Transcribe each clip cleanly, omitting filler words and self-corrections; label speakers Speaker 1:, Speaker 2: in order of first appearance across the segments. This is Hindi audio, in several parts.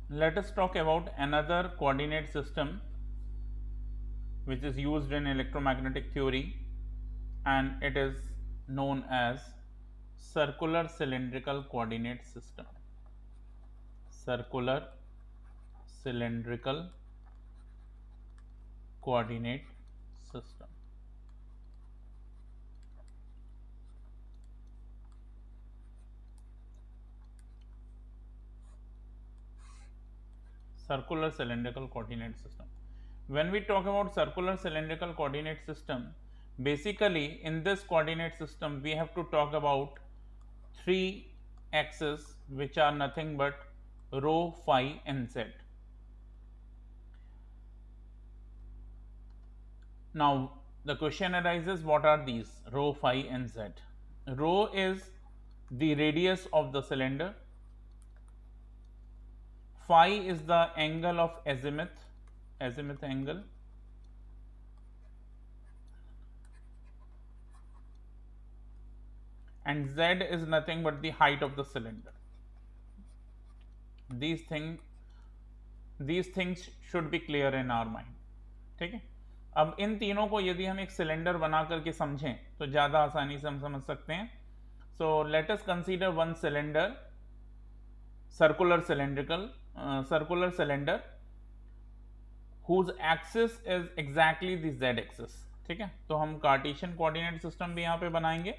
Speaker 1: let us talk about another coordinate system which is used in electromagnetic theory, and it is known as circular cylindrical coordinate system. Circular cylindrical coordinate system. Circular cylindrical coordinate system. When we talk about circular cylindrical coordinate system, basically in this coordinate system we have to talk about three axes which are nothing but rho, phi and z. Now the question arises, what are these rho, phi and z? Rho is the radius of the cylinder, phi is the angle of azimuth angle, and z is nothing but the height of the cylinder. These things should be clear in our mind. ठीक है, अब इन तीनों को यदि हम एक सिलेंडर बना करके समझें तो ज़्यादा आसानी से हम समझ सकते हैं. So let us consider one cylinder, circular cylinder whose axis is exactly the z axis. ठीक है, तो हम कार्टेशियन कोऑर्डिनेट सिस्टम भी यहाँ पे बनाएंगे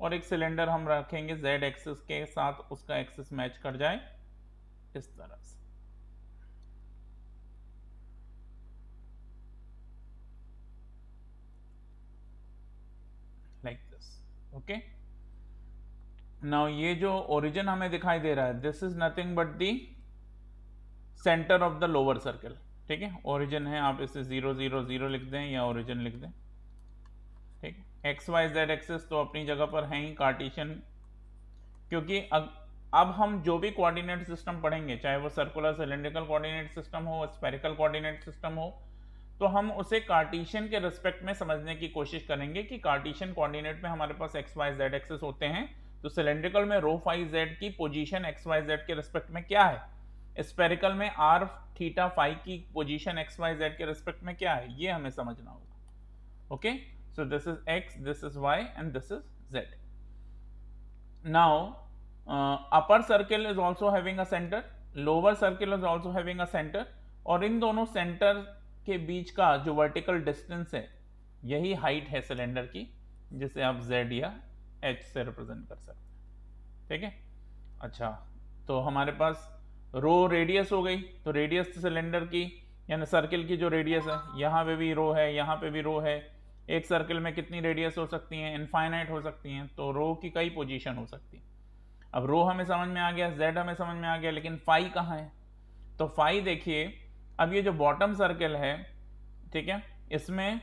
Speaker 1: और एक सिलेंडर हम रखेंगे z एक्सिस के साथ, उसका एक्सिस मैच कर जाए इस तरह से. Like this. ओके, नाउ ये जो ओरिजिन हमें दिखाई दे रहा है, this is nothing but the centre of the lower circle. ठीक है, ओरिजिन है, आप इसे 0 0 0 लिख दें या ओरिजिन लिख दें. ठीक, एक्स वाई जेड एक्सिस तो अपनी जगह पर है ही कार्टेशियन, क्योंकि अब हम जो भी कोऑर्डिनेट सिस्टम पढ़ेंगे, चाहे वो सर्कुलर सिलेंड्रिकल कोऑर्डिनेट सिस्टम हो, स्फेरिकल कोऑर्डिनेट सिस्टम हो, तो हम उसे कार्टेशियन के रिस्पेक्ट में समझने की कोशिश करेंगे कि कार्टेशियन कोऑर्डिनेट में हमारे पास एक्स वाई जेड एक्सिस होते हैं, तो सिलेंड्रिकल में रो फाई जेड की पोजीशन एक्स वाई जेड के रिस्पेक्ट में क्या है, स्फेरिकल में आर थीटा फाई की पोजीशन एक्स वाई जेड के रिस्पेक्ट में क्या है, ये हमें समझना होगा. Okay, so this is X, this is Y and this is Z. Now upper circle is also having a center, lower circle is also having a center, और इन दोनों सेंटर के बीच का जो वर्टिकल डिस्टेंस है यही हाइट है सिलेंडर की, जिसे आप z या h से रिप्रेजेंट कर सकते हैं. ठीक है, अच्छा, तो हमारे पास रो रेडियस हो गई, तो रेडियस सिलेंडर की यानी सर्किल की जो रेडियस है, यहाँ पे भी रो है, यहाँ पे भी रो है. एक सर्किल में कितनी रेडियस हो सकती हैं, इनफाइनाइट हो सकती हैं, तो रो की कई पोजीशन हो सकती है. अब रो हमें समझ में आ गया, z हमें समझ में आ गया, लेकिन फाई कहाँ है? तो फाई देखिए, अब ये जो बॉटम सर्कल है, ठीक है, इसमें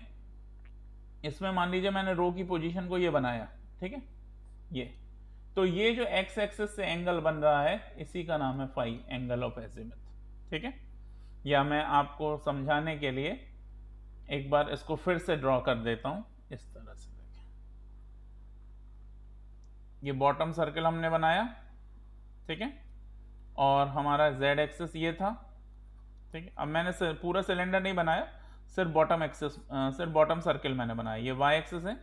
Speaker 1: मान लीजिए मैंने रो की पोजीशन को ये बनाया, ठीक है, ये, तो ये जो x एक्सिस से एंगल बन रहा है इसी का नाम है फाई, एंगल ऑफ एजिमुथ. ठीक है, या मैं आपको समझाने के लिए एक बार इसको फिर से ड्रॉ कर देता हूं इस तरह से. ये बॉटम सर्कल हमने बनाया, ठीक है, और हमारा z एक्सिस ये था. ठीक है, अब मैंने पूरा सिलेंडर नहीं बनाया, सिर्फ बॉटम एक्सिस, सिर्फ बॉटम सर्कल मैंने बनाया. ये y एक्सिस है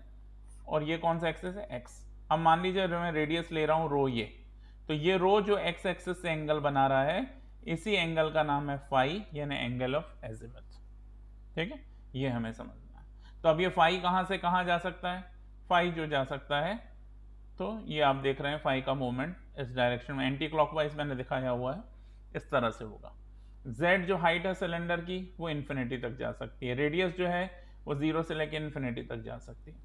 Speaker 1: और ये कौन सा एक्सिस है, x. अब मान लीजिए मैं रेडियस ले रहा हूँ रो, ये, तो ये रो जो x एक्सिस से एंगल बना रहा है, इसी एंगल का नाम है फाई, यानी एंगल ऑफ एजिमुथ. ठीक है, ये हमें समझना है. तो अब ये फाई कहाँ से कहाँ जा सकता है, फाई जो जा सकता है, तो ये आप देख रहे हैं फाई का मूवमेंट इस डायरेक्शन में, एंटी क्लॉकवाइज मैंने दिखाया हुआ है, इस तरह से होगा. z जो हाइट है सिलेंडर की वो इन्फिनिटी तक जा सकती है, रेडियस जो है वो 0 से लेकर इन्फिनिटी तक जा सकती है.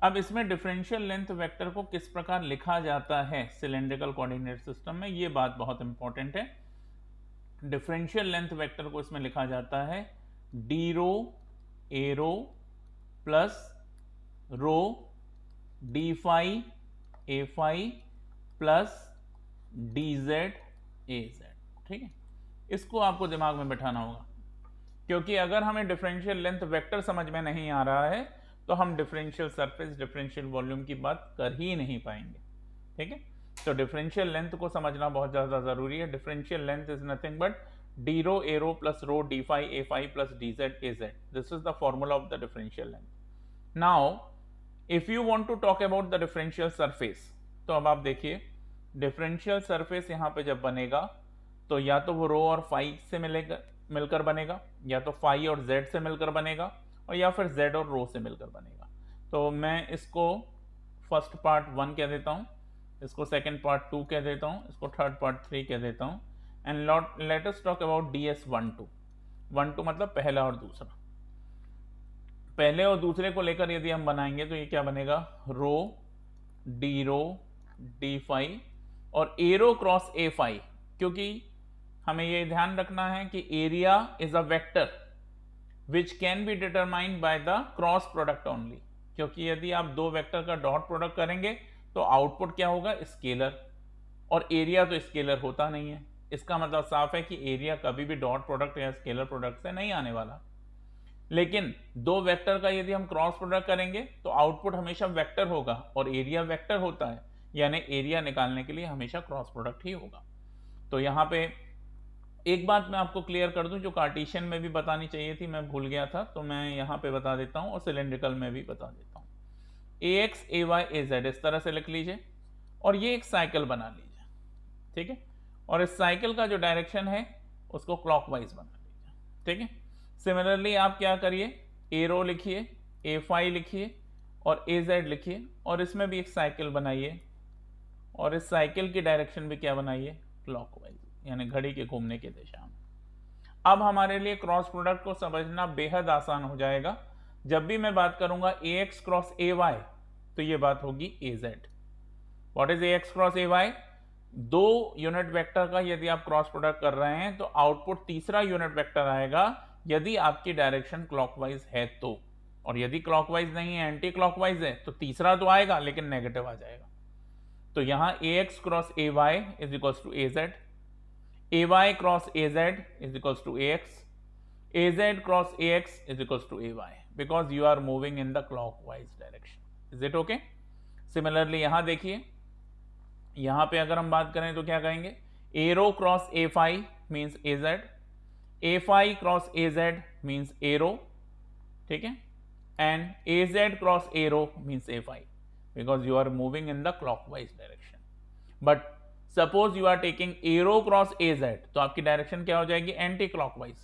Speaker 1: अब इसमें डिफरेंशियल लेंथ वेक्टर को किस प्रकार लिखा जाता है सिलेंड्रिकल कोऑर्डिनेट सिस्टम में, ये बात बहुत इंपॉर्टेंट है. डिफरेंशियल लेंथ वेक्टर को इसमें लिखा जाता है D rho A rho plus rho D phi A phi plus D Z A Z. ठीक है, इसको आपको दिमाग में बैठाना होगा, क्योंकि अगर हमें डिफरेंशियल लेंथ वेक्टर समझ में नहीं आ रहा है तो हम डिफरेंशियल सरफेस, डिफरेंशियल वॉल्यूम की बात कर ही नहीं पाएंगे. ठीक है, तो डिफरेंशियल लेंथ को समझना बहुत ज़्यादा ज़रूरी है। Differential length is nothing but D rho A rho plus rho D phi A phi plus D Z A Z. This is the formula of the differential length. Now if you want to talk about the differential surface, तो अब आप देखिए डिफरेंशियल सरफेस यहाँ पे जब बनेगा तो या तो वो रो और फाई से मिलकर बनेगा, या तो फाई और जेड से मिलकर बनेगा, और या फिर जेड और रो से मिलकर बनेगा। तो मैं इसको फर्स्ट पार्ट 1 कह देता हूँ, इसको सेकंड पार्ट 2 कह देता हूँ, इसको थर्ड पार्ट 3 कह देता हूँ। And let us talk about DS12। 1 2 मतलब पहला और दूसरा। पहले और दूसरे को लेकर यदि हम बनाएंगे तो ये क्या बनेगा, रो डी फाई और a rho cross a phi, क्योंकि हमें ये ध्यान रखना है कि area is a vector which can be determined by the cross product only, क्योंकि यदि आप दो वेक्टर का डॉट प्रोडक्ट करेंगे तो आउटपुट क्या होगा, स्केलर, और एरिया तो स्केलर होता नहीं है। इसका मतलब साफ है कि एरिया कभी भी डॉट प्रोडक्ट या स्केलर प्रोडक्ट से नहीं आने वाला। लेकिन दो वेक्टर का यदि हम क्रॉस प्रोडक्ट करेंगे तो आउटपुट हमेशा वेक्टर होगा, और एरिया वेक्टर होता है, यानी एरिया निकालने के लिए हमेशा क्रॉस प्रोडक्ट ही होगा। तो यहाँ पे एक बात मैं आपको क्लियर कर दूं जो कार्टेशियन में भी बतानी चाहिए थी, मैं भूल गया था, तो मैं यहाँ पे बता देता हूँ, और सिलेंड्रिकल में भी बता देता हूँ। AX AY AZ इस तरह से लिख लीजिए, और ये एक साइकिल बना लीजिए, ठीक है। और इस साइकिल का जो डायरेक्शन है उसको क्लॉकवाइज बना लीजिए, ठीक है। सिमिलरली आप क्या करिए, ए रो लिखिए, ए फाई लिखिए और AZ लिखिए, और इसमें भी एक साइकिल बनाइए, और इस साइकिल की डायरेक्शन भी क्या बनाइए, क्लॉकवाइज, यानी घड़ी के घूमने की दिशा में। अब हमारे लिए क्रॉस प्रोडक्ट को समझना बेहद आसान हो जाएगा। जब भी मैं बात करूंगा AX क्रॉस AY तो ये बात होगी AZ। What is AX cross AY? दो यूनिट वेक्टर का यदि आप क्रॉस प्रोडक्ट कर रहे हैं तो आउटपुट तीसरा यूनिट वेक्टर आएगा यदि आपकी डायरेक्शन क्लॉकवाइज है तो, और यदि क्लॉकवाइज नहीं है, एंटी क्लॉकवाइज है, तो तीसरा तो आएगा लेकिन नेगेटिव आ जाएगा। तो यहां AX cross AY is equals to AZ, AY cross AZ is equals to AX, AZ cross AX is equals to AY, because you are moving in the clockwise direction. Is it okay? Similarly यहां देखिए, यहां पे अगर हम बात करें तो क्या कहेंगे, A rho cross A phi means AZ, A phi cross AZ means A rho, ठीक है, and AZ cross A rho means A phi, because you are moving in the clockwise direction. But suppose you are taking A rho cross AZ, तो आपकी डायरेक्शन क्या हो जाएगी, एंटी क्लॉकवाइज,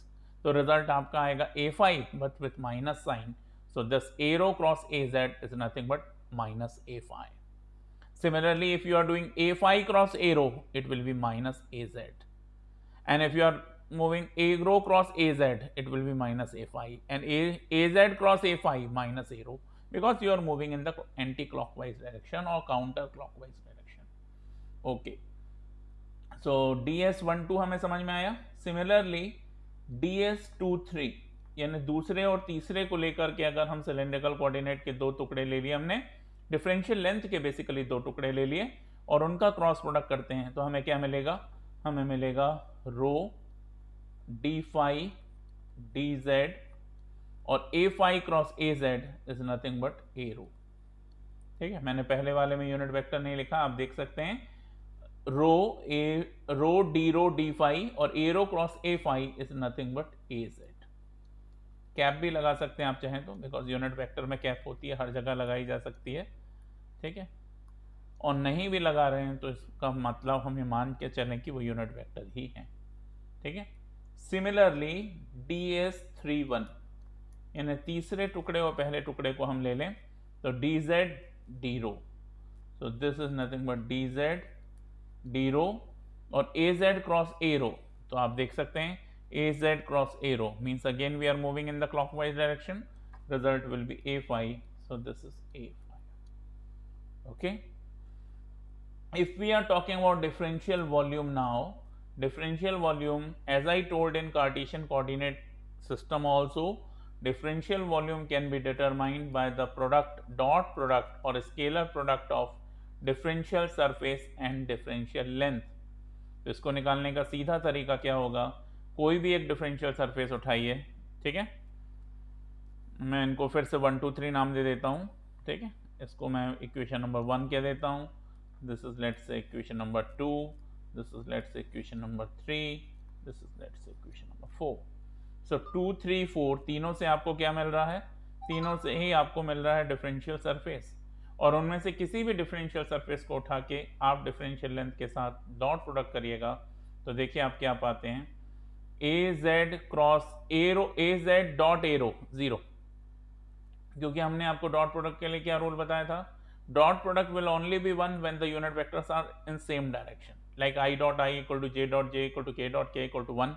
Speaker 1: तो रिजल्ट आपका आएगा A5 but with minus sign, so this A rho cross AZ is nothing but minus A5. Similarly if you are doing A5 cross A rho it will be minus AZ, and if you are moving A rho cross AZ it will be minus A5, and AZ cross A5 minus A rho, because you are moving in the anti-clockwise direction or counter-clockwise direction. Okay. So DS12 हमें समझ में आया। सिमिलरली DS23 यानी दूसरे और तीसरे को लेकर के अगर हम सिलेंड्रिकल कोऑर्डिनेट के दो टुकड़े ले लिए, हमने डिफरेंशियल लेंथ के बेसिकली दो टुकड़े ले लिए और उनका क्रॉस प्रोडक्ट करते हैं, तो हमें क्या मिलेगा, हमें मिलेगा rho D phi D z, और a phi cross A z is nothing but a rho, ठीक है। मैंने पहले वाले में यूनिट वेक्टर नहीं लिखा, आप देख सकते हैं, रो डी फाई और a rho cross a phi is nothing but a z. Cap भी लगा सकते हैं आप चाहें तो, बिकॉज यूनिट वेक्टर में कैप होती है, हर जगह लगाई जा सकती है, ठीक है। और नहीं भी लगा रहे हैं तो इसका मतलब हम ये मान के चलें कि वो यूनिट वेक्टर ही है, ठीक है। सिमिलरली DS31 यानी तीसरे टुकड़े और पहले टुकड़े को हम ले लें तो d Z D rho, so this is nothing but d Z D rho, और ए जेड क्रॉस ए रो, तो आप देख सकते हैं a Z cross a rho means again we are moving in the clockwise direction, result will be A5, so this is A5. Okay, if we are talking about differential volume now, differential volume, as I told in Cartesian coordinate system also, differential volume can be determined by the product, dot product or scalar product of differential surface and differential length. तो इसको निकालने का सीधा तरीका क्या होगा, कोई भी एक डिफरेंशियल सरफेस उठाइए, ठीक है, मैं इनको फिर से 1 2 3 नाम दे देता हूँ, ठीक है। इसको मैं इक्वेशन नंबर 1 कह देता हूँ, this is let's say equation number 2, this is let's say equation number 3, this is let's say equation number 4. So 2, 3, 4 तीनों से आपको क्या मिल रहा है? तीनों से ही आपको मिल रहा है डिफरेंशियल सरफेस, और उनमें से किसी भी डिफरेंशियल सरफेस को उठा के आप डिफरेंशियल लेंथ के साथ डॉट प्रोडक्ट करिएगा तो देखिए आप क्या पाते हैं, a Z cross arrow, A Z dot arrow 0, क्योंकि हमने आपको डॉट प्रोडक्ट के लिए क्या रूल बताया था, dot product will only be one when the unit vectors are in same direction, like I dot I equal to J dot J equal to K dot K equal to 1,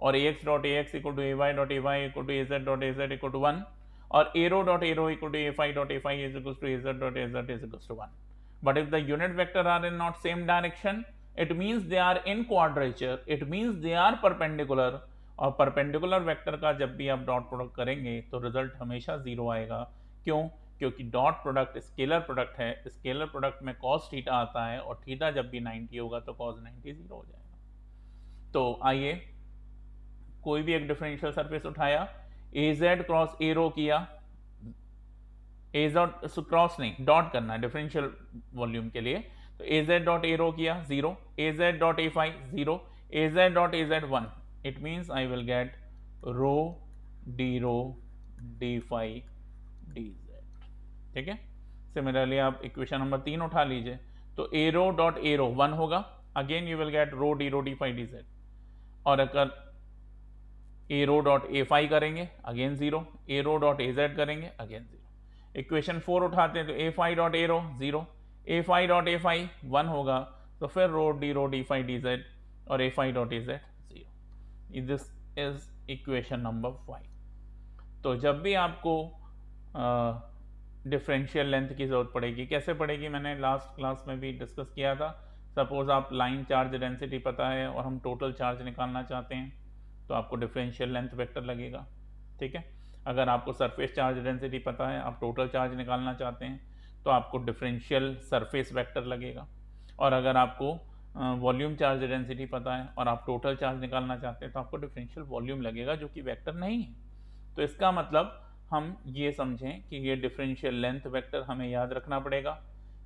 Speaker 1: और ax dot ax equal to ay dot ay equal to az dot az equal to 1, और A rho dot A rho equal to a5 dot a5 is equal to az dot az is equal to 1. But if the unit vector are in not same direction, it means they are in quadrature, it means they are perpendicular, और परपेंडिकुलर वेक्टर का जब भी आप डॉट प्रोडक्ट करेंगे तो रिजल्ट हमेशा 0 आएगा. क्यों? क्योंकि डॉट प्रोडक्ट स्केलर प्रोडक्ट है, स्केलर प्रोडक्ट में cos थीटा आता है, और थीटा जब भी 90 होगा तो cos 90 0 हो जाएगा. तो आइए कोई भी एक डिफरेंशियल सरफेस उठाया, az क्रॉस एरो किया, az क्रॉस नहीं डॉट करना है डिफरेंशियल वॉल्यूम के लिए, तो az डॉट एरो किया 0, az dot a5 0, az dot az 1, it means I will get rho d phi dz. ठीक है. सिमिलरली आप इक्वेशन नंबर 3 उठा लीजिए, तो एरो डॉट एरो 1 होगा, again you will get rho d phi dz, और अगर एरो डॉट a5 करेंगे अगेन 0, एरो डॉट az करेंगे अगेन 0. इक्वेशन 4 उठाते हैं तो a5 dot arrow 0, a5 dot a5 1 होगा, तो फिर रो d phi dz और a5 dot az 0. This is equation number 5. तो जब भी आपको डिफरेंशियल लेंथ की जरूरत पड़ेगी, कैसे पड़ेगी मैंने लास्ट क्लास में भी डिस्कस किया था. सपोज आप लाइन चार्ज डेंसिटी पता है और हम टोटल चार्ज निकालना चाहते हैं तो आपको डिफरेंशियल लेंथ वेक्टर लगेगा. ठीक है. अगर आपको सरफेस चार्ज डेंसिटी पता है, आप टोटल चार्ज निकालना चाहते हैं तो आपको डिफरेंशियल सरफेस वेक्टर लगेगा. और अगर आपको वॉल्यूम चार्ज डेंसिटी पता है और आप टोटल चार्ज निकालना चाहते हैं तो आपको डिफरेंशियल वॉल्यूम लगेगा, जो कि वेक्टर नहीं है. तो इसका मतलब हम ये समझें कि ये डिफरेंशियल लेंथ वेक्टर हमें याद रखना पड़ेगा.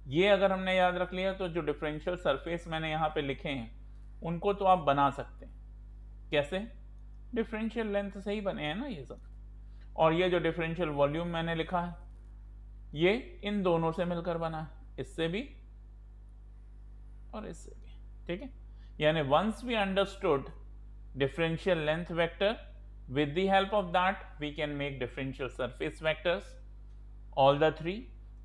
Speaker 1: ये अगर हमने याद रख लिया तो जो डिफरेंशियल सरफेस मैंने यहाँ पे लिखे हैं उनको तो आप बना सकते हैं. कैसे? डिफरेंशियल लेंथ से ही बने हैं ना ये सब. और ये जो डिफरेंशियल वॉल्यूम मैंने लिखा है ये इन दोनों से मिलकर बना है, इससे भी और इससे भी. ठीक है. यानी once we understood differential length vector, with the help of that we can make differential surface vectors, all the three.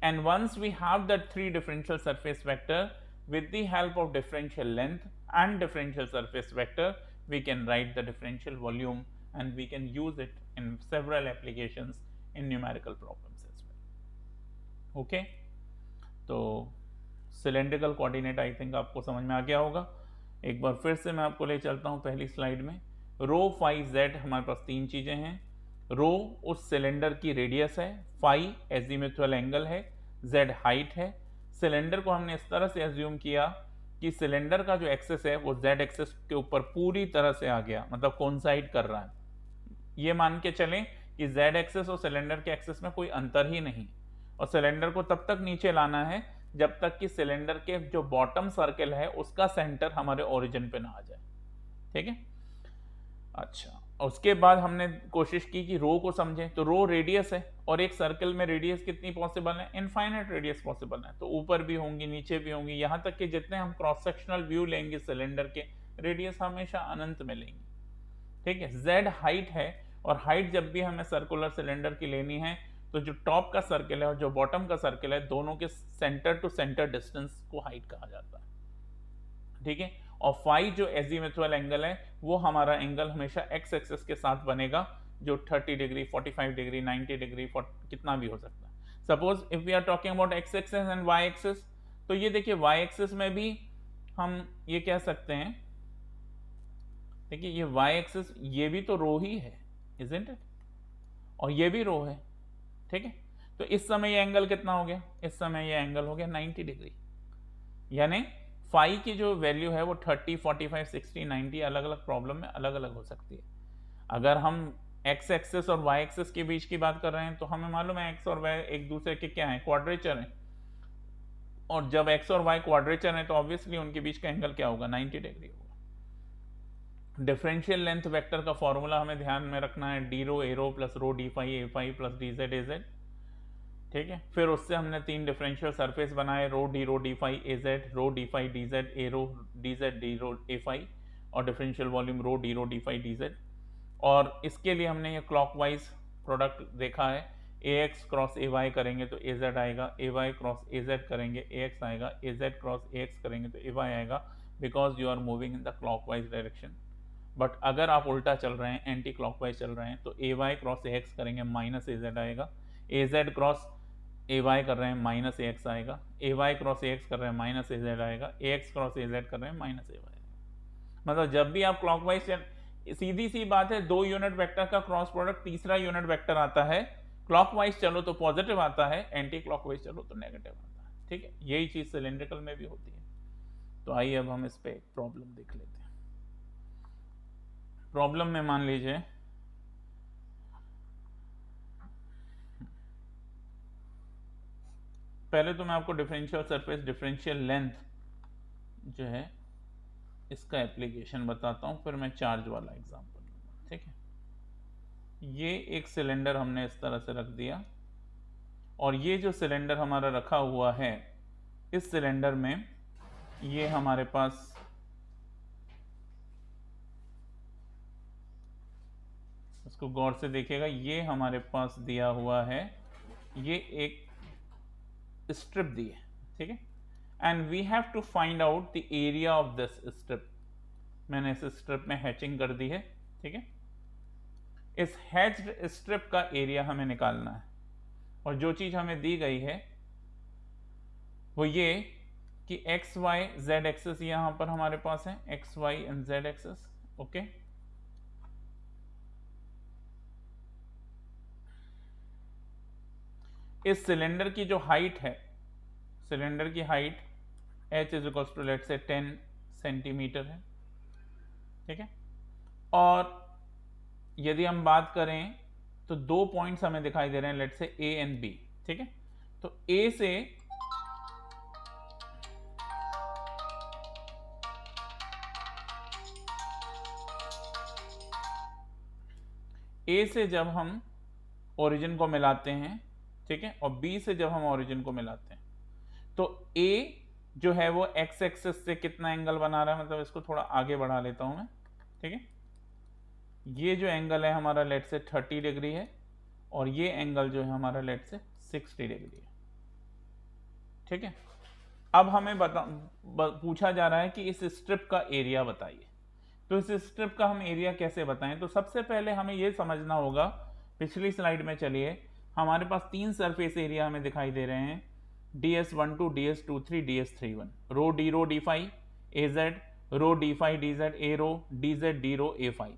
Speaker 1: And once we have that 3 differential surface vector, with the help of differential length and differential surface vector, we can write the differential volume and we can use it in several applications in numerical problems as well. Okay. तो cylindrical coordinate I think आपको समझ में आ गया होगा. एक बार फिर से मैं आपको ले चलता हूँ पहली स्लाइड में. रो फाई जेड हमारे पास 3 चीजें हैं. रो उस सिलेंडर की रेडियस है, फाई एजीमुथल एंगल है, जेड हाइट है. सिलेंडर को हमने इस तरह से एज्यूम किया कि सिलेंडर का जो एक्सेस है वो जेड एक्सेस के ऊपर पूरी तरह से आ गया, मतलब कोइंसाइड कर रहा है. ये मान के चलें कि जेड एक्सेस और सिलेंडर के एक्सेस में कोई अंतर ही नहीं, और सिलेंडर को तब तक नीचे लाना है जब तक कि सिलेंडर के जो बॉटम सर्कल है उसका सेंटर हमारे ओरिजिन पे ना आ जाए. ठीक है. अच्छा, उसके बाद हमने कोशिश की कि रो को समझें. तो रो रेडियस है और एक सर्कल में रेडियस कितनी पॉसिबल है? इनफाइनाइट रेडियस पॉसिबल है. तो ऊपर भी होंगी, नीचे भी होंगी, यहाँ तक कि जितने हम क्रॉस सेक्शनल व्यू लेंगे सिलेंडर के, रेडियस हमेशा अनंत में लेंगे. ठीक है. जेड हाइट है, और हाइट जब भी हमें सर्कुलर सिलेंडर की लेनी है तो जो टॉप का सर्कल है और जो बॉटम का सर्कल है दोनों के सेंटर टू सेंटर डिस्टेंस को हाइट कहा जाता है. ठीक है. और फाई जो एजीमुथल एंगल है वो हमारा एंगल हमेशा एक्स एक्सिस के साथ बनेगा, जो 30 डिग्री, 45 डिग्री, 90 डिग्री, कितना भी हो सकता है. Suppose if we are talking about X axis and Y axis, तो ये देखिए वाई एक्सिस में भी हम ये कह सकते हैं, देखिए ये वाई एक्सिस ये भी तो रो ही है, इजंट इट, और ये भी रो है. ठीक है. तो इस समय ये एंगल कितना हो गया? इस समय ये एंगल हो गया 90 डिग्री. यानी फाई की जो वैल्यू है वो 30, 45, 60, 90 अलग अलग प्रॉब्लम में अलग अलग हो सकती है. अगर हम एक्स एक्सिस और वाई एक्सिस के बीच की बात कर रहे हैं तो हमें मालूम है एक्स और वाई एक दूसरे के क्या है? क्वाड्रेचर है. और जब x और y क्वाड्रेचर है तो ऑब्वियसली उनके बीच का एंगल क्या होगा, 90 डिग्री होगा। डिफरेंशियल लेंथ वेक्टर का फॉर्मूला हमें ध्यान में रखना है, D rho A rho plus rho D phi A phi plus D Z A Z, ठीक है। फिर उससे हमने 3 डिफरेंशियल सरफेस बनाए, rho D phi A Z, rho D phi D Z A rho, D Z D rho A phi, और differential volume rho D phi D z. और इसके लिए हमने ये क्लॉकवाइज प्रोडक्ट देखा है, A X cross A Y करेंगे तो ए जेड आएगा, A Y cross A Z करेंगे ए एक्स आएगा, A Z cross A X करेंगे तो ए वाई आएगा, because you are moving in the clockwise direction. But अगर आप उल्टा चल रहे हैं, एंटी क्लॉकवाइज चल रहे हैं, तो A Y cross A X करेंगे माइनस ए जेड आएगा, A Z cross A Y कर रहे हैं माइनस ए एक्स आएगा, A Y cross A x कर रहे हैं माइनस ए जेड आएगा, ए एक्स क्रॉस ए जेड कर रहे हैं माइनस ए वाई आएगा। मतलब जब भी आप क्लॉकवाइज, सीधी सी बात है, 2 यूनिट वेक्टर का क्रॉस प्रोडक्ट तीसरा यूनिट वेक्टर आता है, क्लॉकवाइज चलो तो पॉजिटिव आता है, एंटी क्लॉकवाइज चलो तो नेगेटिव आता है, ठीक है। यही चीज सिलेंड्रिकल में भी होती है। तो आइए अब हम इस पे एक प्रॉब्लम देख लेते हैं। प्रॉब्लम में मान लीजिए पहले तो मैं आपको डिफरेंशियल सरफेस, डिफरेंशियल लेंथ जो है इसका एप्लीकेशन बताता हूं, फिर मैं चार्ज वाला एग्जांपल लूंगा, ठीक है। ये एक सिलेंडर हमने इस तरह से रख दिया, और ये जो सिलेंडर हमारा रखा हुआ है, इस सिलेंडर में ये हमारे पास इसको गौर से देखिएगा, ये हमारे पास दिया हुआ है, ये एक स्ट्रिप दी है, ठीक है। And we have to find out the area of this strip. मैंने इस स्ट्रिप में हैचिंग कर दी है, ठीक है। इस हैच्ड स्ट्रिप का एरिया हमें निकालना है, और जो चीज हमें दी गई है वो ये कि एक्स वाई जेड एक्सेस यहां पर हमारे पास है, X Y and Z axes, okay. इस सिलेंडर की जो हाइट है, सिलेंडर की height h is equal to let say 10 centimetre है, ठीक है। और यदि हम बात करें तो 2 पॉइंट्स हमें दिखाई दे रहे हैं, लेट से A एंड B, ठीक है। तो A से जब हम ओरिजिन को मिलाते हैं, ठीक है, और B से जब हम ओरिजिन को मिलाते हैं, तो A जो है वो x एक्सिस से कितना एंगल बना रहा है, मतलब इसको थोड़ा आगे बढ़ा लेता हूं मैं, ठीक है। ये जो एंगल है हमारा लेट से 30 डिग्री है, और ये एंगल जो है हमारा लेट से 60 डिग्री है, ठीक है। अब हमें पूछा जा रहा है कि इस स्ट्रिप का एरिया बताइए। तो इस स्ट्रिप का हम एरिया कैसे बताएं? तो सबसे पहले हमें यह समझना होगा, पिछली स्लाइड में चलिए, हमारे पास 3 सरफेस एरिया हमें दिखाई दे रहे हैं, DS12, DS23, DS31, rho D phi A Z, rho D phi D Z A rho, D Z D rho A phi.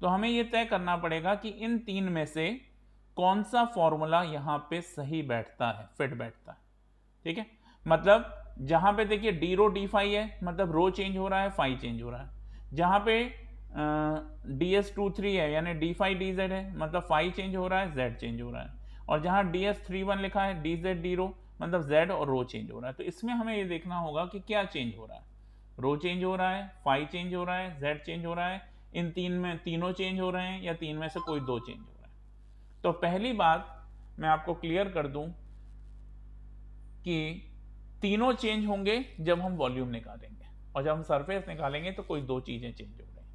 Speaker 1: तो हमें यह तय करना पड़ेगा कि इन 3 में से कौन सा फॉर्मूला यहां पे सही बैठता है, फिट बैठता है, ठीक है। मतलब जहां पे देखिए डी रो डी फाई है, मतलब रो चेंज हो रहा है, फाई चेंज हो रहा है। जहां पे DS23 है यानी डी फाई डी जेड है, मतलब फाई चेंज हो रहा है, जेड चेंज हो रहा है। और जहां DS31 लिखा है, डी जेड डी रो, मतलब जेड और रो चेंज हो रहा है। तो इसमें हमें ये देखना होगा कि क्या चेंज हो रहा है, रो चेंज हो रहा है, फाई चेंज हो रहा है, जेड चेंज हो रहा है, इन 3 में तीनों चेंज हो रहे हैं, या 3 में से कोई 2 चेंज हो रहा है। तो पहली बात मैं आपको क्लियर कर दूं कि तीनों चेंज होंगे जब हम वॉल्यूम निकालेंगे, और जब हम सरफेस निकालेंगे तो कोई 2 चीजें चेंज हो रही हैं।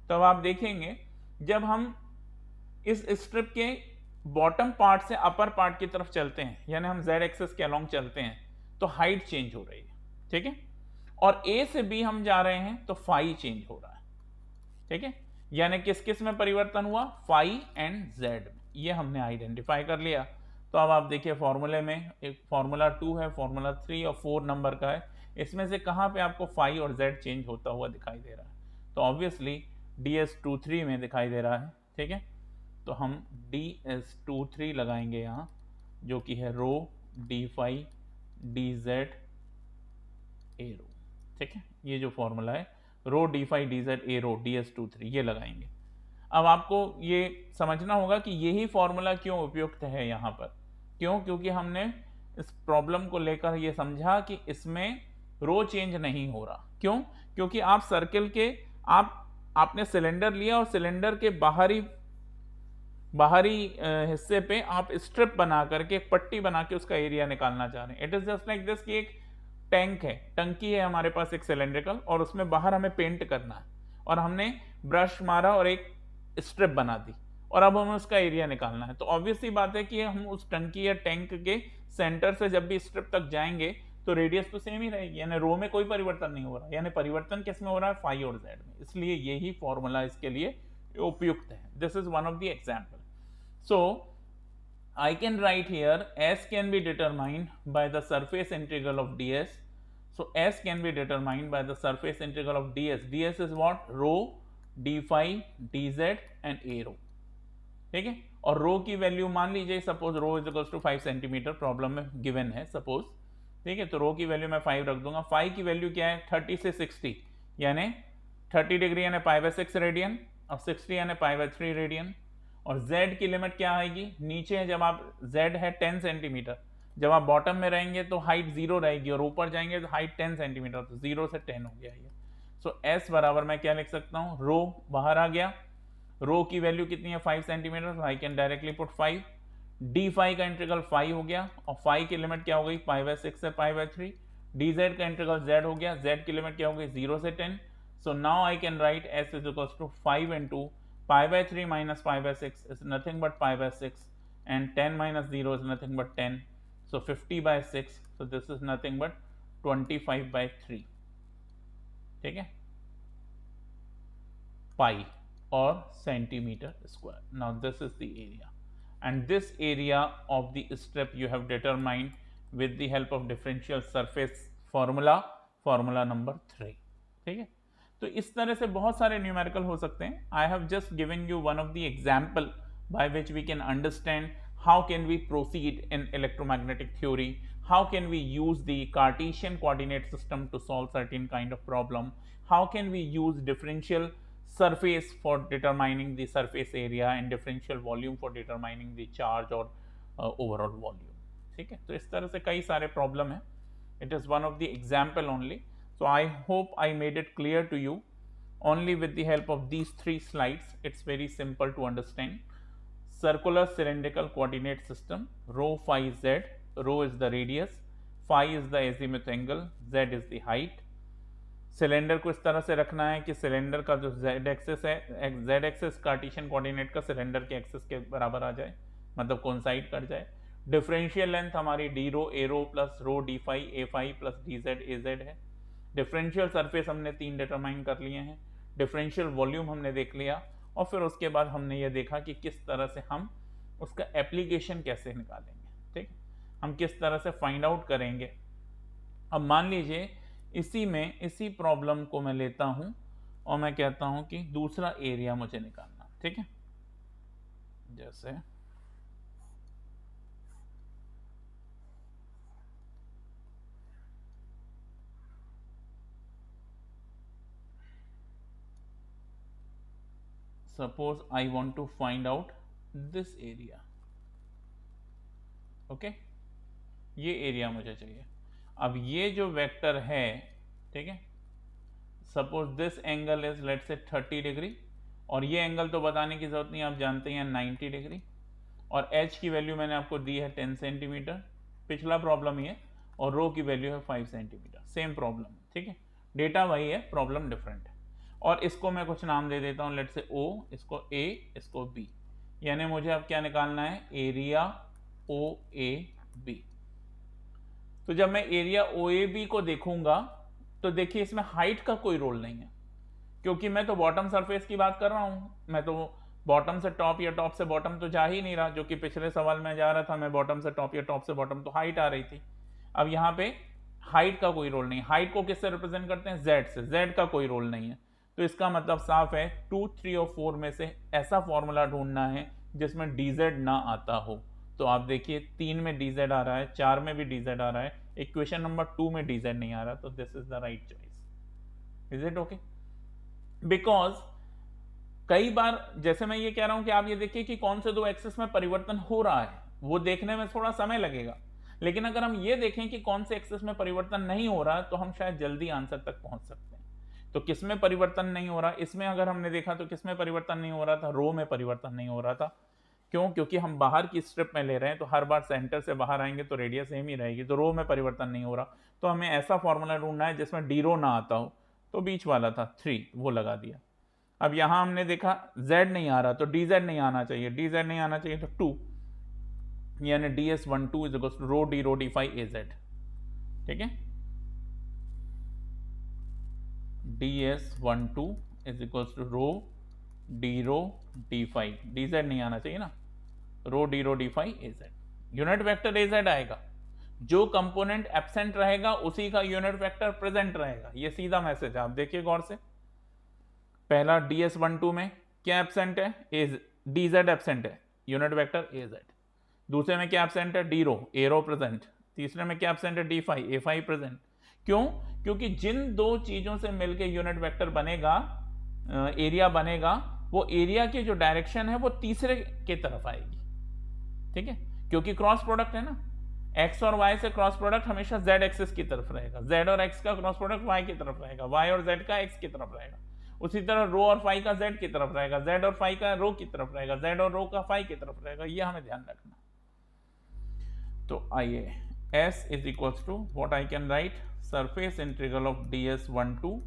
Speaker 1: तब आप देखेंगे जब हम इस स्ट्रिप के बॉटम पार्ट से अपर पार्ट की तरफ चलते हैं, यानी हम जेड एक्सिस के अलोंग चलते हैं, तो हाइट चेंज हो रही है, ठीक है। और ए से बी हम जा रहे हैं तो फाई चेंज हो रहा है, ठीक है। यानी किस किस में परिवर्तन हुआ, फाई एंड जेड में, ये हमने आइडेंटिफाई कर लिया। तो अब आप देखिए फॉर्मूले में एक फॉर्मूला 2 है, फॉर्मूला 3 और 4 नंबर का है, इसमें से कहां पे आपको फाई और जेड चेंज होता हुआ दिखाई दे रहा है? तो ऑब्वियसली DS23 में दिखाई दे रहा है, ठीक है। तो हम DS23 लगाएंगे यहाँ, जो कि है rho D phi D Z A rho, ठीक है। ये जो फॉर्मूला है rho D phi D Z A rho DS23, ये लगाएंगे। अब आपको ये समझना होगा कि यही फॉर्मूला क्यों उपयुक्त है यहाँ पर, क्यों? क्योंकि हमने इस प्रॉब्लम को लेकर ये समझा कि इसमें रो चेंज नहीं हो रहा। क्यों? क्योंकि आप सर्किल के आपने सिलेंडर लिया और सिलेंडर के बाहरी हिस्से पे आप स्ट्रिप बना करके एक पट्टी बना के उसका एरिया निकालना चाह रहे हैं। It is just like this कि एक टैंक है, टंकी है हमारे पास एक सिलेंड्रिकल, और उसमें बाहर हमें पेंट करना है, और हमने ब्रश मारा और एक स्ट्रिप बना दी, और अब हमें उसका एरिया निकालना है। तो ऑब्वियसली बात है कि हम उस टंकी या टैंक के सेंटर से जब भी स्ट्रिप तक जाएंगे तो रेडियस तो सेम ही रहेगी, यानी रो में कोई परिवर्तन नहीं हो रहा, यानी परिवर्तन किस में हो रहा है? फाई और जेड में। इसलिए यही फॉर्मूला इसके लिए उपयुक्त है। This is one of the example. So I can write here S can be determined by the surface integral of ds. So S can be determined by the surface integral of ds. ds is what? Rho d phi dz and a rho. ठीक है, और रो की वैल्यू मान लीजिए, suppose rho is equals to 5 centimetre, problem में गिवन है सपोज, ठीक है। तो रो की वैल्यू मैं 5 रख दूंगा। फाई की वैल्यू क्या है? 30 से 60, यानी 30 डिग्री यानी π/6 रेडियन, और 60 यानी π/3 रेडियन। और z की लिमिट क्या आएगी? नीचे है जब आप z है 10 सेंटीमीटर, जब आप बॉटम में रहेंगे तो हाइट 0 रहेगी, और ऊपर जाएंगे तो हाइट 10 सेंटीमीटर, तो 0 से 10 हो गया ये। सो s बराबर मैं क्या लिख सकता हूँ? रो बाहर आ गया, रो की वैल्यू कितनी है? 5 centimetre, I can directly put 5। D phi का इंटीग्रल 5 हो गया, और फाई की लिमिट क्या हो गई? π/6 से π/3। डी जेड का इंटीग्रल z हो गया, z की लिमिट क्या हो गई? 0 से 10। So now I can write s is equals to 5 into π/3 minus π/6 is nothing but π/6, and 10 minus 0 is nothing but 10. So 50/6, so this is nothing but 25/3. ठीक है, पाई और centimetre square. Now this is the area, and this area of the strip you have determined with the help of differential surface formula number 3. ठीक है, तो इस तरह से बहुत सारे न्यूमेरिकल हो सकते हैं. I have just given you one of the example by which we can understand how can we proceed in electromagnetic theory, how can we use the Cartesian coordinate system to solve certain kind of problem, how can we use differential surface for determining the surface area and differential volume for determining the charge or overall volume. ठीक है, तो इस तरह से कई सारे प्रॉब्लम है. It is one of the example only. So I hope I made it clear to you. Only with the help of these 3 slides, it's very simple to understand. Circular cylindrical coordinate system, rho phi z, rho is the radius, phi is the azimuth angle, z is the height. Cylinder को इस तरह से रखना है कि सिलेंडर का जो z एक्सिस है, z एक्सिस कार्टेशियन कोऑर्डिनेट का सिलेंडर के एक्सिस के बराबर आ जाए, मतलब कोइंसाइड कर जाए. डिफरेंशियल लेंथ हमारी D rho A rho plus rho D phi A phi plus D Z A Z है. डिफरेंशियल सरफेस हमने 3 डिटरमाइन कर लिए हैं. डिफरेंशियल वॉल्यूम हमने देख लिया, और फिर उसके बाद हमने ये देखा कि किस तरह से हम उसका एप्लीकेशन कैसे निकालेंगे. ठीक, हम किस तरह से फाइंड आउट करेंगे. अब मान लीजिए इसी प्रॉब्लम को मैं लेता हूं और मैं कहता हूं कि दूसरा एरिया मुझे निकालना. ठीक है, जैसे suppose I want to find out this area. Okay, ये एरिया मुझे चाहिए. अब ये जो वेक्टर है, ठीक है, suppose this angle is let's say 30 degree, और ये एंगल तो बताने की जरूरत नहीं, आप जानते हैं 90 डिग्री, और h की वैल्यू मैंने आपको दी है 10 सेंटीमीटर, पिछला प्रॉब्लम ही है, और रो की वैल्यू है 5 सेंटीमीटर, सेम प्रॉब्लम. ठीक है, डेटा वही है, प्रॉब्लम डिफरेंट है. और इसको मैं कुछ नाम दे देता हूं, लेट से O, इसको A, इसको B. यानी मुझे अब क्या निकालना है? Area OAB. तो जब मैं एरिया OAB को देखूंगा तो देखिए इसमें हाइट का कोई रोल नहीं है, क्योंकि मैं तो बॉटम सरफेस की बात कर रहा हूं. मैं तो बॉटम से टॉप या टॉप से बॉटम तो जा ही नहीं रहा, जो कि पिछले सवाल में जा रहा था. मैं बॉटम से टॉप या टॉप से बॉटम, तो हाइट आ रही थी. अब यहाँ पे हाइट का कोई रोल नहीं. हाइट को किससे रिप्रेजेंट करते हैं? Z से. Z का कोई रोल नहीं है. तो इसका मतलब साफ है 2, 3 और 4 में से ऐसा फॉर्मूला ढूंढना है जिसमें dz ना आता हो. तो आप देखिए 3 में dz आ रहा है, 4 में भी dz आ रहा है, इक्वेशन नंबर 2 में dz नहीं आ रहा. तो this is the right choice. Is it okay? Because कई बार जैसे मैं ये कह रहा हूं कि आप ये देखिए कि कौन से 2 एक्सिस में परिवर्तन हो रहा है, वो देखने में थोड़ा समय लगेगा. लेकिन अगर हम ये देखें कि कौन से एक्सेस में परिवर्तन नहीं हो रहा तो हम शायद जल्दी आंसर तक पहुंच सकते हैं। तो किस में परिवर्तन नहीं हो रहा, इसमें अगर हमने देखा तो किस में परिवर्तन नहीं हो रहा था, रो में परिवर्तन नहीं हो रहा था। क्यों? क्योंकि हम बाहर की स्ट्रिप में ले रहे हैं, तो हर बार सेंटर से बाहर आएंगे तो रेडियस सेम ही रहेगी, तो रो में परिवर्तन नहीं हो रहा। तो हमें ऐसा फॉर्मूला ढूंढना है जिसमें डी रो ना आता हो, तो बीच वाला था 3, वो लगा दिया। अब यहां हमने देखा z नहीं आ रहा तो dz नहीं आना चाहिए, dz नहीं आना चाहिए तो 2, यानी ds12 is equal to rho D rho D phi az। ठीक है, ds12 is equal to rho D rho D phi, dz नहीं आना चाहिए ना, rho D rho D phi az। Unit vector az आएगा, जो कंपोनेंट एब्सेंट रहेगा उसी का यूनिट वेक्टर प्रेजेंट रहेगा। ये सीधा मैसेज है, आप देखिए गौर से। पहला ds12 में क्या एब्सेंट है, dz एब्सेंट है, यूनिट वेक्टर az। दूसरे में क्या एब्सेंट है, डी रो, ए रो प्रेजेंट। तीसरे में क्या एब्सेंट है, डी फाई, ए फाई प्रेजेंट। क्यों? क्योंकि जिन दो चीजों से मिलकर यूनिट वेक्टर बनेगा, एरिया बनेगा, वो एरिया की जो डायरेक्शन है वो तीसरे के तरफ आएगी। ठीक है, क्योंकि क्रॉस प्रोडक्ट है ना, x और y से क्रॉस प्रोडक्ट हमेशा z एक्सिस की तरफ रहेगा, z और x का क्रॉस प्रोडक्ट y की तरफ रहेगा, y और z का x की तरफ रहेगा। उसी तरह रो और फाई का z की तरफ रहेगा, z और फाई का रो की तरफ रहेगा, z और रो का फाई की तरफ रहेगा। ये हमें ध्यान रखना। तो आइए, s is equals to what I can write, surface integral of ds12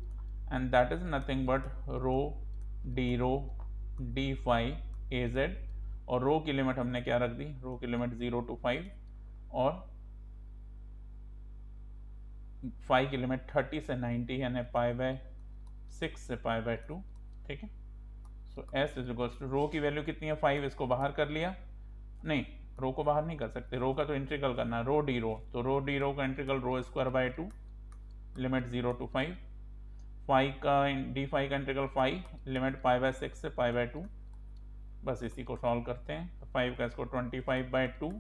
Speaker 1: and that is nothing but rho D phi az। और रो की लिमिट हमने क्या रख दी, रो की लिमिट 0 to 5 और फाई की लिमिट 30 से 90 यानी π/6 से π/2। ठीक है, सो s इज इक्वल टू रो की वैल्यू कितनी है 5, इसको बाहर कर लिया, नहीं रो को बाहर नहीं कर सकते, रो का तो इंटीग्रल करना है, रो डी रो, तो रो डी रो का integral rho square by 2 limit 0 to 5, phi का डी फाई का इंटीग्रल फाई लिमिट π/6 से π/2। बस इसी को सॉल्व करते हैं, तो 5 का इसको 25/2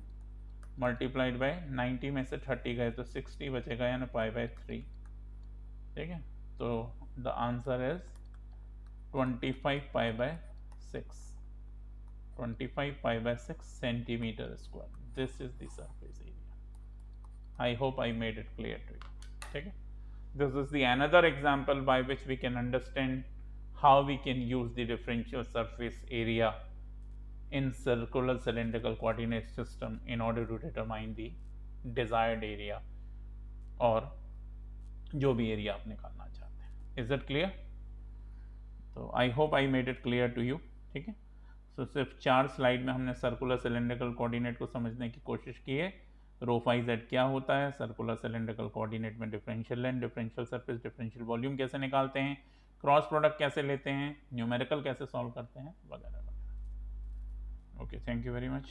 Speaker 1: मल्टीप्लाइड बाय 90 में से 30 गए तो 60 बचेगा यानी π/3। ठीक है, तो the answer is 25 π/6 centimetre square. This is the surface area. I hope I made it clear to you. ठीक है, this is the another example by which we can understand how we can use the differential surface area in circular cylindrical coordinate system in order to determine the desired area और जो भी एरिया आप निकालना चाहते हैं। Is it clear? तो I hope I made it clear to you. ठीक है, सो सिर्फ 4 स्लाइड में हमने सर्कुलर सिलेंड्रिकल कोऑर्डिनेट को समझने की कोशिश की है। रो फाई जेड क्या होता है, सर्कुलर सिलेंड्रिकल कोऑर्डिनेट में differential length, differential surface, differential volume कैसे निकालते हैं, क्रॉस प्रोडक्ट कैसे लेते हैं, न्यूमेरिकल कैसे सॉल्व करते हैं, वगैरह वगैरह। Okay, thank you very much.